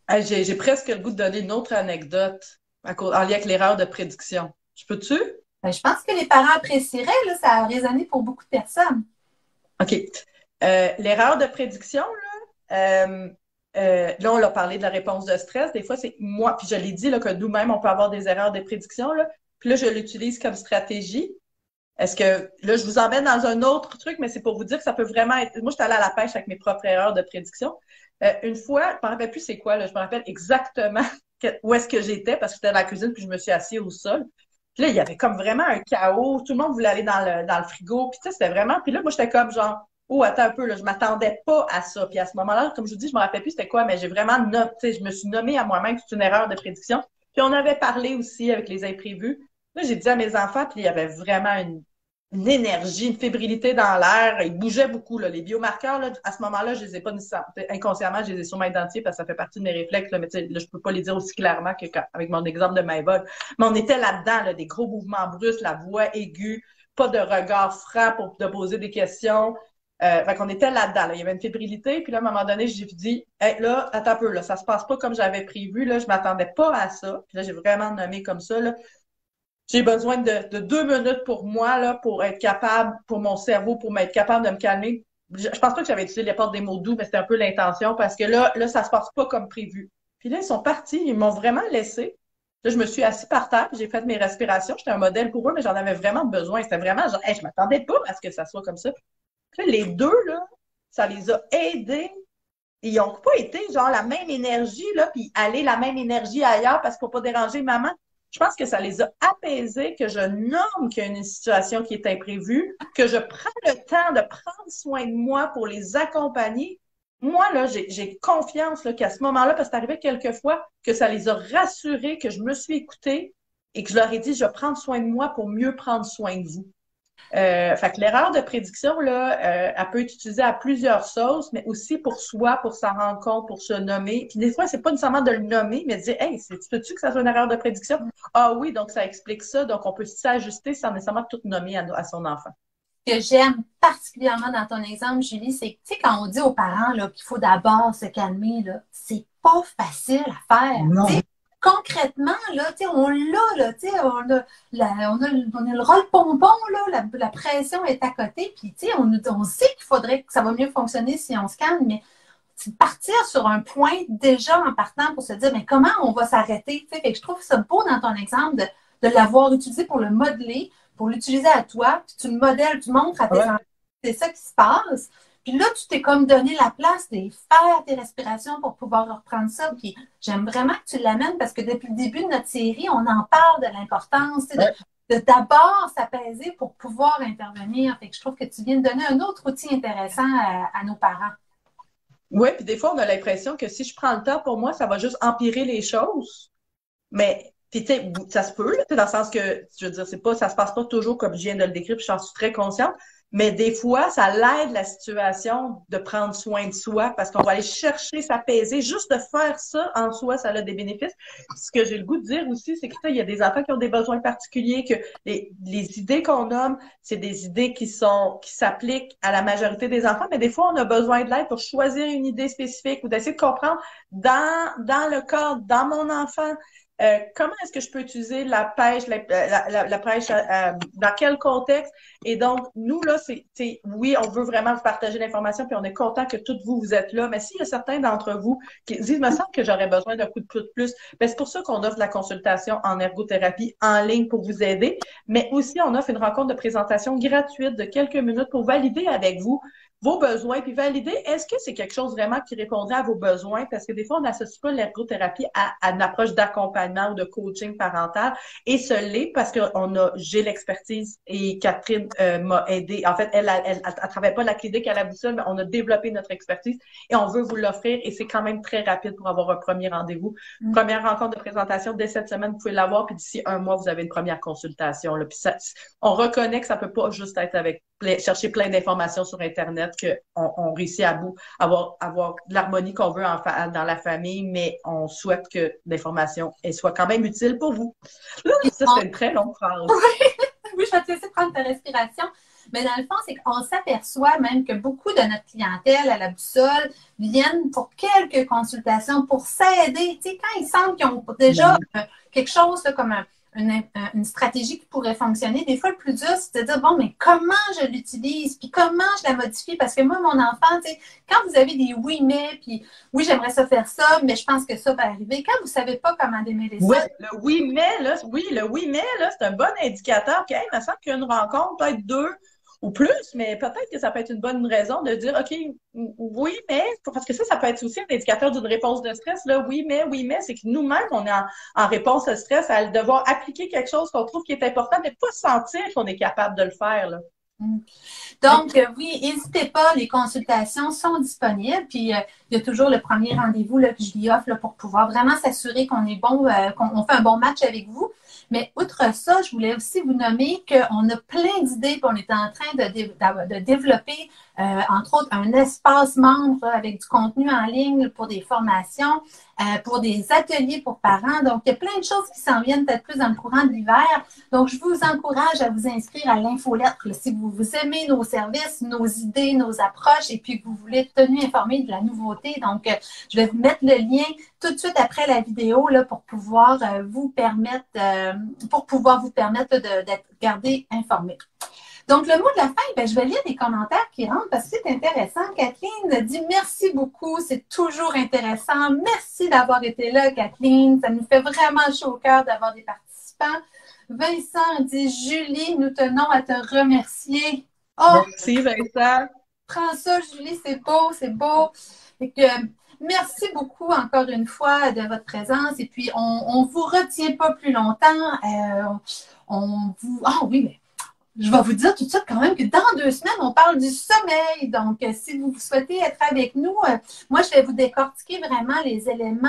J'ai presque le goût de donner une autre anecdote en lien avec l'erreur de prédiction. Je peux-tu? Ben, je pense que les parents apprécieraient, là, ça a résonné pour beaucoup de personnes. OK. L'erreur de prédiction, là, on a parlé de la réponse de stress. Des fois, c'est moi, puis je l'ai dit là, que nous-mêmes, on peut avoir des erreurs de prédiction. Là. Puis là, je l'utilise comme stratégie. Est-ce que là, je vous emmène dans un autre truc, mais c'est pour vous dire que ça peut vraiment être. Moi, je suis allée à la pêche avec mes propres erreurs de prédiction. Une fois, je ne me rappelle plus c'est quoi, là, je me rappelle exactement où est-ce que j'étais parce que j'étais dans la cuisine, puis je me suis assise au sol. Puis là, il y avait comme vraiment un chaos. Tout le monde voulait aller dans le frigo. Puis tu sais, c'était vraiment. Puis là, moi, j'étais comme genre, oh, attends un peu, là, je m'attendais pas à ça. Puis à ce moment-là, comme je vous dis, je me rappelle plus c'était quoi, mais j'ai vraiment tu sais, je me suis nommée à moi-même que c'est une erreur de prédiction. Puis on avait parlé aussi avec les imprévus. Là, j'ai dit à mes enfants, puis il y avait vraiment une énergie, une fébrilité dans l'air. Ils bougeaient beaucoup, là. Les biomarqueurs, là, à ce moment-là, je les ai pas nécessairement, inconsciemment, je les ai sûrement identifiés parce que ça fait partie de mes réflexes, là, mais tu sais, là, je peux pas les dire aussi clairement avec mon exemple de Maëva. Mais on était là-dedans, là, des gros mouvements brusques, la voix aiguë, pas de regard franc pour te poser des questions. Fait qu'on était là-dedans, là. Il y avait une fébrilité, puis là, à un moment donné, j'ai dit, hey, là, attends un peu, là, ça se passe pas comme j'avais prévu, là, je m'attendais pas à ça. Puis là, j'ai vraiment nommé comme ça, là. J'ai besoin de 2 minutes pour moi, là, pour être capable, pour mon cerveau, pour m'être capable de me calmer. Je pense pas que j'avais utilisé les portes des mots doux, mais c'était un peu l'intention parce que là, ça se passe pas comme prévu. Puis là, ils sont partis, ils m'ont vraiment laissé. Là, je me suis assise par terre, j'ai fait mes respirations. J'étais un modèle pour eux, mais j'en avais vraiment besoin. C'était vraiment genre, hey, je m'attendais pas à ce que ça soit comme ça. Puis là, les deux, là, ça les a aidés. Ils n'ont pas été genre la même énergie, là, puis aller la même énergie ailleurs parce qu'il ne faut pas déranger maman. Je pense que ça les a apaisés, que je nomme qu'il y a une situation qui est imprévue, que je prends le temps de prendre soin de moi pour les accompagner. Moi, là, j'ai confiance là, qu'à ce moment-là, parce que c'est arrivé quelques fois, que ça les a rassurés, que je me suis écoutée et que je leur ai dit, je vais prendre soin de moi pour mieux prendre soin de vous. Fait que l'erreur de prédiction, là, elle peut être utilisée à plusieurs sauces, mais aussi pour soi, pour s'en rendre compte, pour se nommer. Puis des fois, c'est pas nécessairement de le nommer, mais de dire, hey, peux-tu que ça soit une erreur de prédiction? Ah oui, donc ça explique ça. Donc on peut s'ajuster sans nécessairement tout nommer à son enfant. Ce que j'aime particulièrement dans ton exemple, Julie, c'est que, tu sais, quand on dit aux parents là, qu'il faut d'abord se calmer, là, c'est pas facile à faire. Non. Concrètement, là, on l'a, là, on a le rôle pompon, là, la pression est à côté, puis on sait qu'il faudrait que ça va mieux fonctionner si on se calme, mais partir sur un point déjà en partant pour se dire, mais comment on va s'arrêter? Fait que je trouve ça beau dans ton exemple de l'avoir utilisé pour le modeler, pour l'utiliser à toi, puis tu le modèles, tu montres à tes enfants, c'est ça qui se passe. Puis là, tu t'es comme donné la place de faire tes respirations pour pouvoir reprendre ça. Puis j'aime vraiment que tu l'amènes parce que depuis le début de notre série, on en parle de l'importance de d'abord s'apaiser pour pouvoir intervenir. Fait que je trouve que tu viens de donner un autre outil intéressant à nos parents. Oui, puis des fois, on a l'impression que si je prends le temps pour moi, ça va juste empirer les choses. Mais puis, tu sais, ça se peut, là, dans le sens que, je veux dire, ça se passe pas toujours comme je viens de le décrire, puis j'en suis très consciente. Mais des fois, ça l'aide la situation de prendre soin de soi parce qu'on va aller chercher, s'apaiser. Juste de faire ça en soi, ça a des bénéfices. Ce que j'ai le goût de dire aussi, c'est qu'il y a des enfants qui ont des besoins particuliers, que les idées qu'on nomme, c'est des idées qui s'appliquent à la majorité des enfants, mais des fois, on a besoin de l'aide pour choisir une idée spécifique ou d'essayer de comprendre dans le cadre, dans mon enfant, comment est-ce que je peux utiliser la pêche, la pêche dans quel contexte? Et donc, nous, là, oui, on veut vraiment vous partager l'information, puis on est content que toutes vous êtes là. Mais s'il y a certains d'entre vous qui disent, il me semble que j'aurais besoin d'un coup de plus, bien, c'est pour ça qu'on offre la consultation en ergothérapie en ligne pour vous aider. Mais aussi, on offre une rencontre de présentation gratuite de quelques minutes pour valider avec vous vos besoins, puis valider, est-ce que c'est quelque chose vraiment qui répondrait à vos besoins? Parce que des fois, on n'associe pas l'ergothérapie à une approche d'accompagnement ou de coaching parental, et ce l'est parce que j'ai l'expertise et Catherine m'a aidé. En fait, elle travaille pas la clinique à la boussole, mais on a développé notre expertise et on veut vous l'offrir et c'est quand même très rapide pour avoir un premier rendez-vous. Première rencontre de présentation dès cette semaine, vous pouvez l'avoir, puis d'ici un mois, vous avez une première consultation. Là. Puis on reconnaît que ça peut pas juste être avec chercher plein d'informations sur Internet qu'on réussit à avoir de l'harmonie qu'on veut dans la famille, mais on souhaite que l'information soit quand même utile pour vous. Là, ça, c'est une très longue phrase. Oui, je vais te laisser prendre ta respiration. Mais dans le fond, c'est qu'on s'aperçoit même que beaucoup de notre clientèle à la boussole viennent pour quelques consultations, pour s'aider. Tu sais, quand ils sentent qu'ils ont déjà quelque chose là, comme une stratégie qui pourrait fonctionner, des fois, le plus dur, c'est de dire, bon, mais comment je l'utilise, puis comment je la modifie? Parce que moi, mon enfant, tu sais, quand vous avez des oui, mais, puis oui, j'aimerais ça faire ça, mais je pense que ça va arriver. Quand vous ne savez pas comment démêler ça. Oui, le oui, mais, là, c'est un bon indicateur. OK, il me semble qu'il y a une rencontre, peut-être deux ou plus, mais peut-être que ça peut être une bonne raison de dire, OK, oui, mais, parce que ça peut être aussi un indicateur d'une réponse de stress, là, oui, mais, c'est que nous-mêmes, on est en réponse au stress à devoir appliquer quelque chose qu'on trouve qui est important, mais pas sentir qu'on est capable de le faire, là. Donc, oui, n'hésitez pas, les consultations sont disponibles. Puis, il y a toujours le premier rendez-vous là, que je lui offre là, pour pouvoir vraiment s'assurer qu'on est bon, qu'on fait un bon match avec vous. Mais outre ça, je voulais aussi vous nommer qu'on a plein d'idées, puis on est en train de développer, entre autres, un espace membre avec du contenu en ligne pour des formations, pour des ateliers pour parents. Donc, il y a plein de choses qui s'en viennent peut-être plus dans le courant de l'hiver. Donc, je vous encourage à vous inscrire à l'infolettre si vous aimez nos services, nos idées, nos approches et puis que vous voulez être tenu informé de la nouveauté. Donc, je vais vous mettre le lien tout de suite après la vidéo là, pour pouvoir vous permettre d'être gardé informé. Donc, le mot de la fin, ben, je vais lire des commentaires qui rentrent parce que c'est intéressant. Kathleen dit merci beaucoup, c'est toujours intéressant. Merci d'avoir été là, Kathleen. Ça nous fait vraiment chaud au cœur d'avoir des participants. Vincent dit Julie, nous tenons à te remercier. Oh, merci, Vincent. Prends ça, Julie, c'est beau, c'est beau. Et que, merci beaucoup encore une fois de votre présence. Et puis, on ne vous retient pas plus longtemps. Ah oui, mais je vais vous dire tout de suite quand même que dans 2 semaines, on parle du sommeil. Donc, si vous souhaitez être avec nous, moi, je vais vous décortiquer vraiment les éléments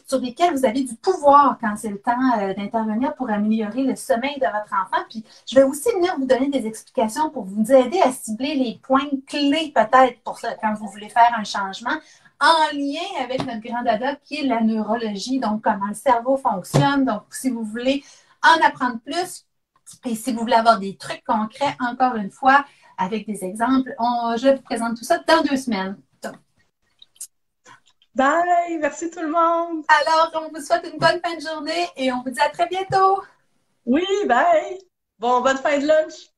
sur lesquels vous avez du pouvoir quand c'est le temps d'intervenir pour améliorer le sommeil de votre enfant. Puis, je vais aussi venir vous donner des explications pour vous aider à cibler les points clés peut-être pour ça quand vous voulez faire un changement en lien avec notre grand dada qui est la neurologie, donc comment le cerveau fonctionne. Donc, si vous voulez en apprendre plus, et si vous voulez avoir des trucs concrets, encore une fois, avec des exemples, je vous présente tout ça dans 2 semaines. Donc. Bye! Merci tout le monde! Alors, on vous souhaite une bonne fin de journée et on vous dit à très bientôt! Oui, bye! Bonne fin de lunch!